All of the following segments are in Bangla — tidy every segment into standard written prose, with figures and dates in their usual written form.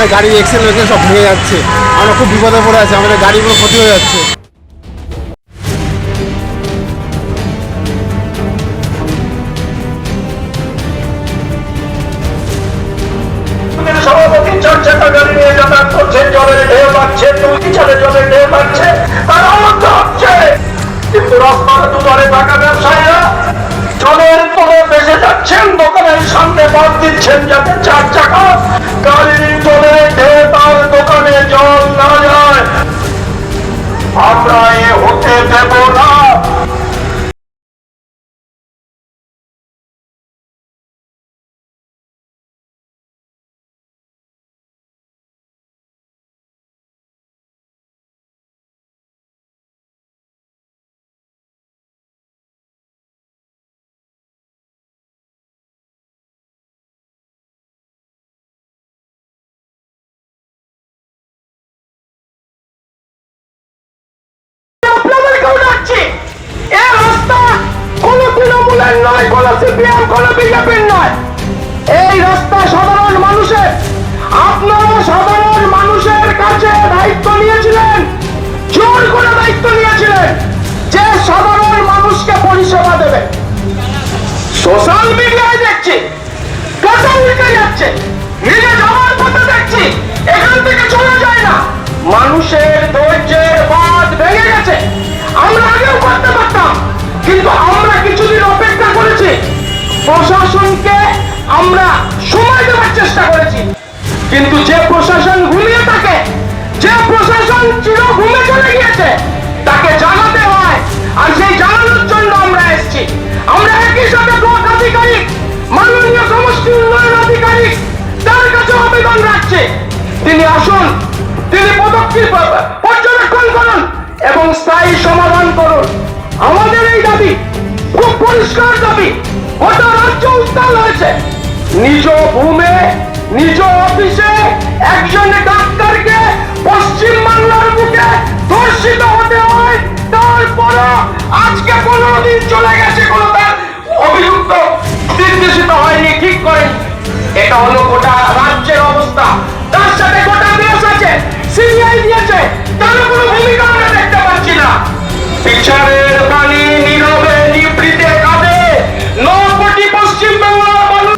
মানে গাড়ির এক্সেল সব ভেঙে যাচ্ছে, আমরা খুব বিপদে পড়ে আছি, আমাদের গাড়িগুলো ক্ষতি হয়ে যাচ্ছে। সভাপতি 4 চাকা গাড়ি নিয়ে যাতায়াত করছেন, জলের ঢেউ পাচ্ছে, 2 চালে জলের ঢেউ পাচ্ছে, তার আনন্দ হচ্ছে। কিন্তু রাস্তার দুধারে থাকা ব্যবসায়ীরা জলের পরে ভেসে যাচ্ছেন, দোকানের সামনে বাদ দিচ্ছেন যাতে 4 চাকা গাড়ির জলের ঢেউ তার দোকানে জল না যায়। আমরা এ হতে দেব না। এই রাস্তা সাধারণ মানুষের, আপনারা সাধারণ মানুষের কাছে দায়িত্ব নিয়েছিলেন, জোর করে দায়িত্ব নিয়েছিলেন যে সাধারণ মানুষকে পরিষেবা দেবে। সোশ্যাল মিডিয়ায় দেখছি কথা উল্টে যাচ্ছে, নিজে যাওয়ার পথে দেখছি এখান থেকে চলে যায় না। মানুষের ধৈর্যের বাঁধ ভেঙে গেছে। আমরা আগেও করতে পারতাম, কিন্তু আমরা কিছুদিন অপেক্ষা করেছি, প্রশাসনকে আমরা সময় দেওয়ার চেষ্টা করেছি। কিন্তু যে প্রশাসন ঘুমিয়ে থাকে, যে প্রশাসন চির ঘুমে চলে গিয়েছে, তাকে জানাতে হয়। আর সেই জানানোর জন্য আমরা এসেছি। আমরা একই সাথে ব্লক আধিকারিক, মাননীয় সমষ্টি উন্নয়ন আধিকারিক, তার কাছে আবেদন রাখছি, তিনি আসুন, তিনি পদক্ষেপ পর্যবেক্ষণ করুন এবং স্থায়ী সমাধান করুন। আমাদের এই দাবি খুব পরিষ্কার দাবি, গোটা রাজ্য উত্তাল হয়েছে। নিজ ভূমে, নিজ অফিসে একজন ডাক্তারকে পশ্চিম বাংলার বুকে ধর্ষিত হতে হয়, তারপরে আজকে 15 দিন চলে গেছে, কোনো তার অভিযুক্ত নির্দেশিত হয়নি, ঠিক করেনি। এটা হলো গোটা রাজ্যের অবস্থা। তার সাথে গোটা দেশ আছে, সিবিআই দিয়েছে, তার কোনো ভূমিকা আমরা দেখতে পাচ্ছি না। বিচারের বাণী নীরবে নিবৃতে কাঁদে 9 কোটি পশ্চিম বাংলার মানুষ।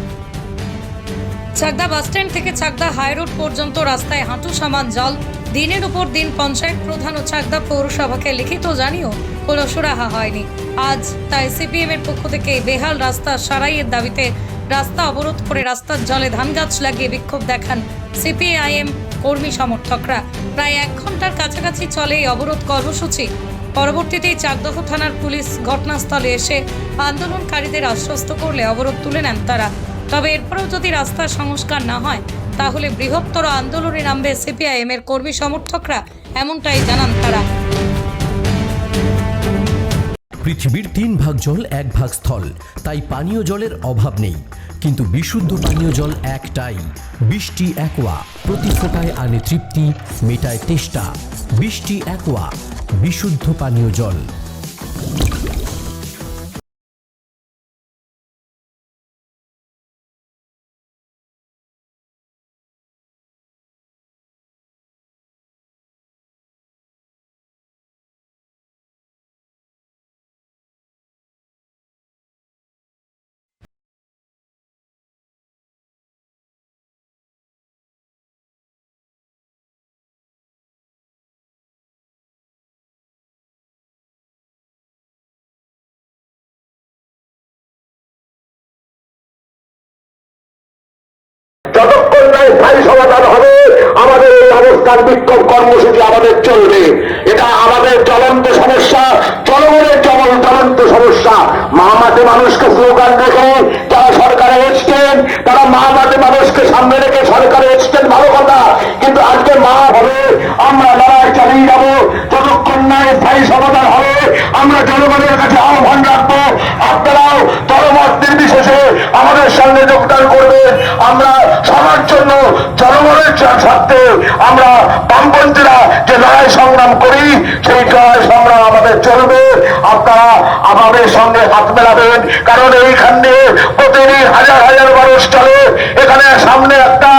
চাকদা বাসস্ট্যান্ড থেকে চাকদা হাইরোড পর্যন্ত রাস্তায় হাঁটু সমান জল। দিনের উপর দিন পঞ্চায়েত প্রধান ও চাকদা পৌরসভাকে লিখিত জানিয়েও কোনো সুরাহা হয়নি। আজ তাই সিপিএম এর পক্ষ থেকে বেহাল রাস্তা সারাইয়ের দাবিতে রাস্তা অবরোধ করে রাস্তার জলে ধান গাছ লাগিয়ে বিক্ষোভ দেখান সিপিআইএম কর্মী সমর্থকরা। প্রায় 1 ঘন্টার কাছাকাছি চলে এই অবরোধ কর্মসূচি। পরবর্তীতেই চাকদহ থানার পুলিশ ঘটনাস্থলে এসে আন্দোলনকারীদের আশ্বস্ত করলে অবরোধ তুলে নেন তারা। তবে এরপরেও যদি রাস্তার সংস্কার না হয় তাহলে বৃহত্তর আন্দোলনে নামবে সিপিআইএম এর কর্মী সমর্থকরা, এমনটাই জানান তারা। পৃথিবীর 3 ভাগ জল 1 ভাগ স্থল, তাই পানীয় জলের অভাব নেই। কিন্তু বিশুদ্ধ পানীয় জল একটাই, বৃষ্টি অ্যাকোয়া। প্রতি ফোঁটায় আনে তৃপ্তি, মেটায় তেষ্টা। বৃষ্টি অ্যাকোয়া, বিশুদ্ধ পানীয় জল। যতক্ষণ না স্থায়ী সমাধান হবে, আমাদের এই অবস্থান বিক্ষোভ কর্মসূচি আমাদের চলবে। এটা আমাদের জ্বলন্ত সমস্যা, জনগণের জ্বলন্ত সমস্যা। মহামাতে মানুষকে স্লোগান রেখে যারা সরকারে এসছেন, তারা মহামাতে মানুষকে সামনে রেখে সরকারে এসছেন, ভালো কথা। কিন্তু আজকে মা হবে, আমরা লড়াই চালিয়ে যাবো। যতক্ষণ না স্থায়ী সমাধান হবে, আমরা জনগণের কাছে আহ্বান রাখবো, আপনারাও দলমত নির্বিশেষে আমাদের সঙ্গে যোগদান করবেন। আমরা সবার জন্য, জনগণের সত্ত্বে আমরা বামপন্থীরা যে লড়াই সংগ্রাম করি, সেই লড়াই সংগ্রাম আমাদের চলবে। আপনারা আমাদের সঙ্গে হাত মেলাবেন, কারণ এইখান দিয়ে প্রতিদিন হাজার হাজার মানুষ চলে। এখানে সামনে একটা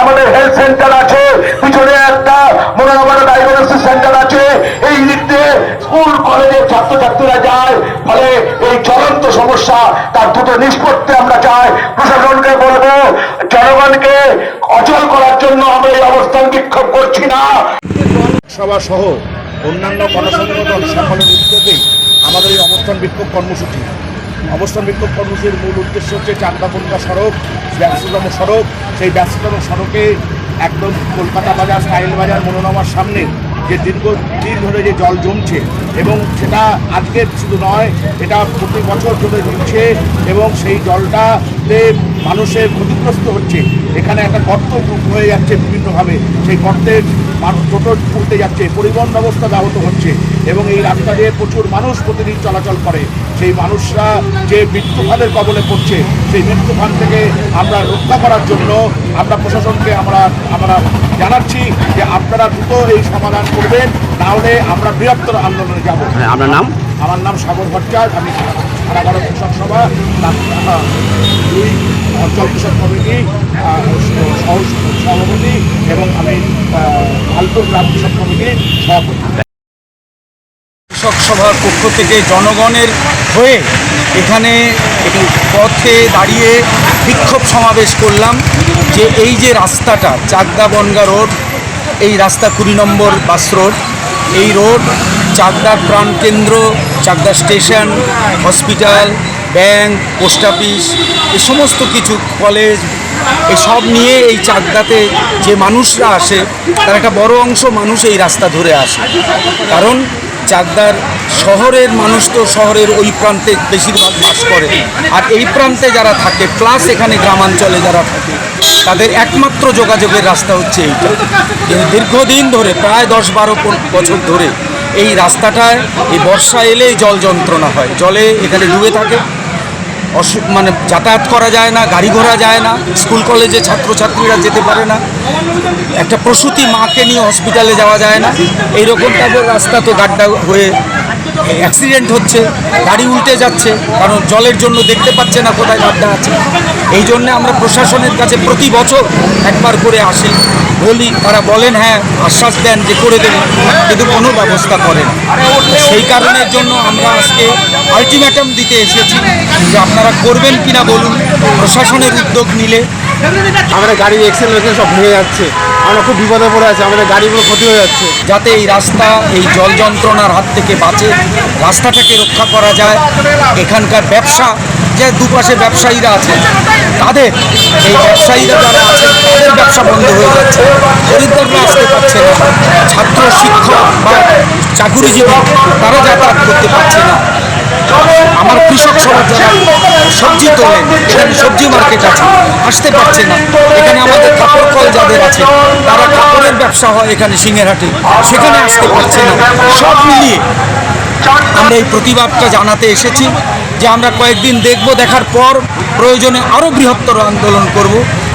আমাদের হেলথ সেন্টার আছে, পিছনে একটা মনোরমা ডায়াগনোসিস সেন্টার আছে। এই দিক দিয়ে স্কুল কলেজের ছাত্রছাত্রীরা যায়, ফলে এই চলন্ত সমস্যা তার দ্রুত নিষ্পত্তি আমরা চাই। প্রশাসনকে বলবো, জনগণকে অচল করার জন্য আমরা এই অবস্থান বিক্ষোভ করছি না। সভা সহ অন্যান্য গণসংগঠন সকলের উদ্যোগে আমাদের এই অবস্থান বিক্ষোভ কর্মসূচি। অবস্থান বিক্ষোভ কর্মসূচির মূল উদ্দেশ্য হচ্ছে চাকদা সড়ক, ব্যস্ততম সড়ক। সেই ব্যস্ততম সড়কে একদম কলকাতা বাজার, স্টাইল বাজার, মনোরমার সামনে যে দীর্ঘদিন ধরে যে জল জমছে, এবং সেটা আজকের শুধু নয়, এটা প্রতি বছর ধরে জমছে এবং সেই জলটাতে মানুষের ক্ষতিগ্রস্ত হচ্ছে। এখানে একটা গর্ত হয়ে যাচ্ছে বিভিন্নভাবে, সেই গর্তের টোটো উঠতে যাচ্ছে, পরিবহন ব্যবস্থা ব্যাহত হচ্ছে এবং এই রাস্তা দিয়ে প্রচুর মানুষ প্রতিদিন চলাচল করে। সেই মানুষরা যে মৃত্যুফানের কবলে পড়ছে, সেই মৃত্যুফান থেকে আমরা রক্ষা করার জন্য আমরা প্রশাসনকে আমরা জানাচ্ছি যে আপনারা দ্রুত এই সমাধান করবেন, নাহলে আমরা বৃহত্তর আন্দোলনে যাব। আপনার নাম? আমার নাম সাগর ভট্টাচার্য, আমি সারা ভারত কৃষক সভা 2 অঞ্চল কৃষক কমিটি সভাপতি এবং আমি ভালপুর গ্রাম কৃষক কমিটির সভাপতি। কৃষক সভার পক্ষ থেকে জনগণের হয়ে এখানে পথে দাঁড়িয়ে বিক্ষোভ সমাবেশ করলাম যে এই যে রাস্তাটা চাকদা বনগা রোড, এই রাস্তা 20 নম্বর বাস রোড, এই রোড চাকদার প্রাণকেন্দ্র, Chakdah station, hospital, bank, post office, এই সমস্ত কিছু, কলেজ, এসব নিয়ে এই চাকদাতে যে মানুষরা আসে তার একটা বড় অংশ মানুষ এই রাস্তা ধরে আসে। কারণ চাকদার শহরের মানুষ তো শহরের ওই প্রান্তে বেশিরভাগ বাস করে, আর এই প্রান্তে যারা থাকে প্লাস এখানে গ্রামাঞ্চলে যারা থাকে তাদের একমাত্র যোগাযোগের রাস্তা হচ্ছে এইটা। দীর্ঘদিন ধরে প্রায় 10-12 বছর ধরে এই রাস্তাটায় এই বর্ষা এলেই জল যন্ত্রণা হয়, জলে এখানে ডুবে থাকে, মানে যাতায়াত করা যায় না, গাড়ি ঘোড়া যায় না, স্কুল কলেজে ছাত্রছাত্রীরা যেতে পারে না, একটা প্রসূতি মাকে নিয়ে হসপিটালে যাওয়া যায় না। এইরকম টাইপের রাস্তা তো গাড্ডা হয়ে অ্যাক্সিডেন্ট হচ্ছে, গাড়ি উল্টে যাচ্ছে, কারণ জলের জন্য দেখতে পাচ্ছে না কোথায় গাড্ডা আছে। এই জন্য আমরা প্রশাসনের কাছে প্রতি বছর একবার করে আসি, বলি, তারা বলেন হ্যাঁ, আশ্বাস দেন যে করে দেবেন, কিন্তু কোনো ব্যবস্থা করেন। সেই কারণের জন্য আমরা আজকে আলটিমেটাম দিতে এসেছি যে আপনারা করবেন কিনা বলুন। প্রশাসনের উদ্যোগ নিলে আমাদের গাড়ির এক্সেল সব ভেঙে যাচ্ছে, আমরা খুব বিপদে পড়ে আছি, আমাদের গাড়িগুলো ক্ষতি হয়ে যাচ্ছে। যাতে এই রাস্তা এই জল যন্ত্রণার হাত থেকে বাঁচে, রাস্তাটাকে রক্ষা করা যায়। এখানকার ব্যবসা, যে দুপাশে ব্যবসায়ীরা আছে তাদের, এই ব্যবসায়ীরা যারা আছে তাদের ব্যবসা বন্ধ হয়ে যাচ্ছে, খরিদ্দাররা আসতে পারছে না, ছাত্র শিক্ষক বা চাকুরিজীবী তারা যাতায়াত করতে পারছে না। আমার কৃষক সভা যারা সবজি তোলেন, এখানে সবজি মার্কেট আছে, আসতে পারছে না। এখানে আমাদের কাপড় কল যাদের আছে তারা কাপড়ের ব্যবসা হয় এখানে সিংহেরহাটে, সেখানে আসতে পারছে না। সব মিলিয়ে আমরা এই প্রতিবাদটা জানাতে এসেছি যে আমরা কয়েকদিন দেখব, দেখার পর প্রয়োজনে আরও বৃহত্তর আন্দোলন করব,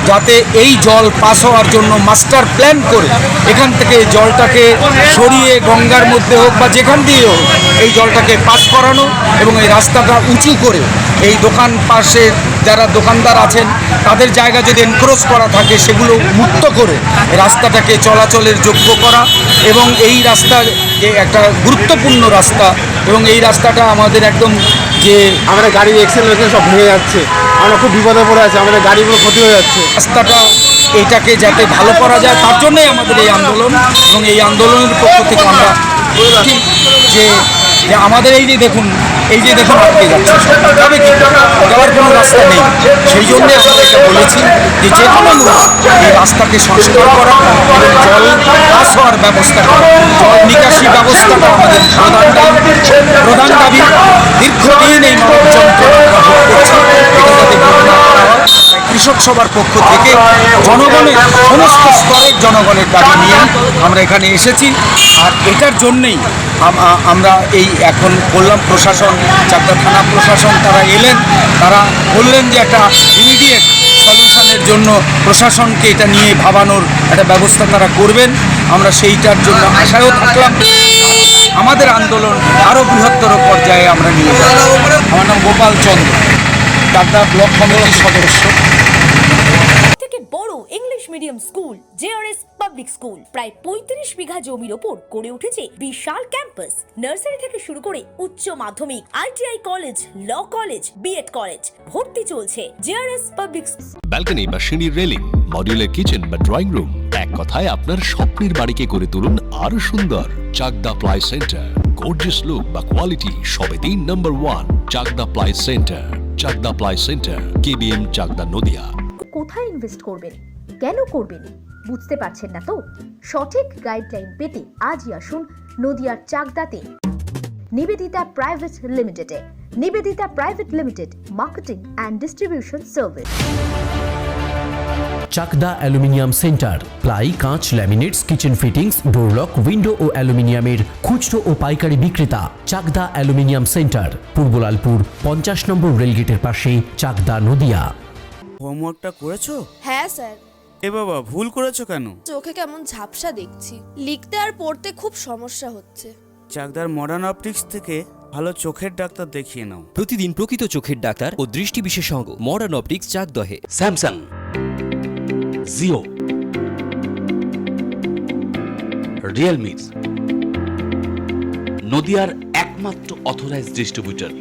যাতে এই জল পাস হওয়ার জন্য মাস্টার প্ল্যান করে এখান থেকে জলটাকে সরিয়ে গঙ্গার মধ্যে হোক বা যেখান দিয়ে হোক এই জলটাকে পাস করানো এবং এই রাস্তাটা উঁচু করে এই দোকান পাশের যারা দোকানদার আছেন তাদের জায়গা যদি এনক্রোচ করা থাকে সেগুলো মুক্ত করে রাস্তাটাকে চলাচলের যোগ্য করা। এবং এই রাস্তা যে একটা গুরুত্বপূর্ণ রাস্তা, এবং এই রাস্তাটা আমাদের একদম যে আমাদের গাড়ির এক্সেল সব ভেঙে যাচ্ছে, আমরা খুব বিপদে পড়ে আছি, আমাদের গাড়িগুলো ক্ষতি হয়ে যাচ্ছে। রাস্তাটা এইটাকে যাতে ভালো করা যায় তার জন্যই আমাদের এই আন্দোলন, এবং এই আন্দোলনের পক্ষ থেকে আমরা বলছি যে আমাদের এই যে দেখুন আটকে যাচ্ছে, যাবে কি, যাওয়ার কোনো রাস্তা নেই। সেই জন্যে আমরা এটা বলেছি যে যে কোনো এই রাস্তাকে সংস্কার করা এবং জল পাস হওয়ার ব্যবস্থা করা, জল নিকাশি ব্যবস্থাটা আমাদের প্রধান দাবি। দীর্ঘদিন এই মানব যন্ত্রণা ভোগ করছে, এটা যাতে ভোগ না করা হয়। কৃষক সভার পক্ষ থেকে জনগণের সমস্ত স্তরের জনগণের দাবি নিয়ে আমরা এখানে এসেছি। আর এটার জন্যেই আমরা এই এখন বললাম, প্রশাসন, চাকদা থানা প্রশাসন তারা এলেন, তারা বললেন যে একটা ইমিডিয়েট সলিউশনের জন্য প্রশাসনকে এটা নিয়ে ভাবানোর একটা ব্যবস্থা তারা করবেন। আমরা সেইটার জন্য আশায়ও থাকলাম। আমাদের আন্দোলন আরও বৃহত্তর পর্যায়ে আমরা নিয়ে যাব। আমার নাম গোপাল চন্দ্র, চাকদা ব্লক কমিটির সদস্য। থেকে বড় English medium school JRS public school প্রায় ৩৫ বিঘা জমির ওপর গড়ে উঠেছে বিশাল ক্যাম্পাস। নার্সারি থেকে শুরু করে উচ্চ মাধ্যমিক, ITI college, law college, BEd college, ভর্তি চলছে। জেআরএস পাবলিক ব্যালকনি বা সিঁড়ির রেলিং, মডিউলার কিচেন বা ড্রয়িং রুম, এক কথায় আপনার স্বপ্নের বাড়িকে করে তুলুন আরো সুন্দর। Chakdah ply centre, gorgeous look বা কোয়ালিটি সবেতেই number 1। Chakdah ply centre, Chakdah ply centre, KBM, Chakdah, Nadia. কোথায় ইনভেস্ট করবেন, কেন করবেন বুঝতে পারছেন না তো? সঠিক গাইডলাইন পেতে আজই আসুন নদিয়ার চাকদাতে নিবেদিতা প্রাইভেট লিমিটেডে। Nivedita private limited, marketing and distribution service. Chakdah aluminium centre, ply, কাঁচ, laminates, kitchen fittings, door lock, window ও অ্যালুমিনিয়ামের খুচরো ও পাইকারি বিক্রেতা। চাকদা অ্যালুমিনিয়াম সেন্টার, পূর্বলালপুর 50 নম্বর রেলগেটের পাশে, চাকদা, নদিয়া। হোমওয়ার্কটা করেছো? হ্যাঁ স্যার। এ বাবা, ভুল করেছো কেন? চোখে কেমন ঝাপসা দেখছি, লিখতে আর পড়তে খুব সমস্যা হচ্ছে। চাকদার মডার্ন অপটিক্স থেকে ভালো চোখের ডাক্তার দেখিয়ে নাও। প্রতিদিন প্রকৃত চোখের ডাক্তার ও দৃষ্টি বিশেষজ্ঞ মডার্ন অপটিক্স, চাকদহে। স্যামসাং, জিও, রিয়েলমি, নদিয়ার একমাত্র অথরাইজড ডিস্ট্রিবিউটর।